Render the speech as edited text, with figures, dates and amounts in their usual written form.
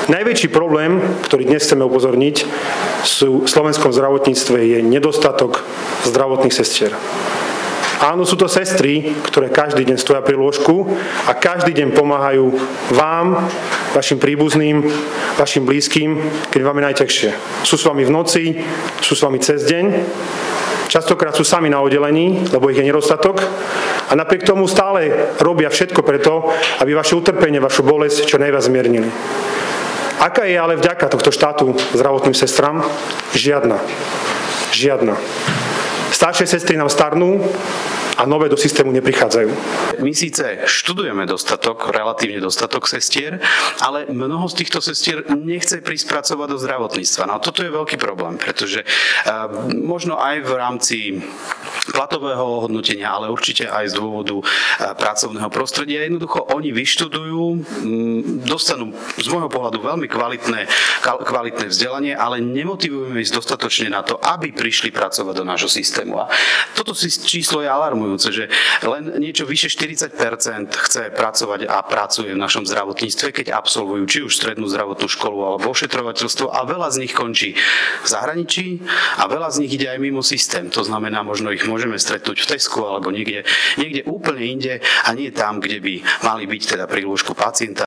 Najväčší problém, ktorý dnes chceme upozorniť, v slovenskom zdravotníctve je nedostatok zdravotných sestier. Áno, sú to sestry, ktoré každý deň stoja pri lôžku a každý deň pomáhajú vám, vašim príbuzným, vašim blízkym, keď vám je najťažšie. Sú s vami v noci, sú s vami cez deň, častokrát sú sami na oddelení, lebo ich je nedostatok a napriek tomu stále robia všetko preto, aby vaše utrpenie, vašu bolesť čo najviac zmiernili. Aká je ale vďaka tohto štátu zdravotným sestram? Žiadna. Žiadna. Staršie sestry nám starnú a nové do systému neprichádzajú. My síce študujeme relatívne dostatok sestier, ale mnoho z týchto sestier nechce prísť pracovať do zdravotníctva. No a toto je veľký problém, pretože možno aj v rámci platového hodnotenia, ale určite aj z dôvodu pracovného prostredia. Jednoducho oni vyštudujú, dostanú z môjho pohľadu veľmi kvalitné vzdelanie, ale nemotivujeme ich dostatočne na to, aby prišli pracovať do nášho systému. A toto číslo je alarmujúce, že len niečo vyše 40% chce pracovať a pracuje v našom zdravotníctve, keď absolvujú či už strednú zdravotnú školu alebo ošetrovateľstvo a veľa z nich končí v zahraničí a veľa z nich ide aj mimo systém. To znamená, možno ich môžeme stretnúť v Tesku alebo niekde úplne inde a nie tam, kde by mali byť teda pri lôžku pacienta.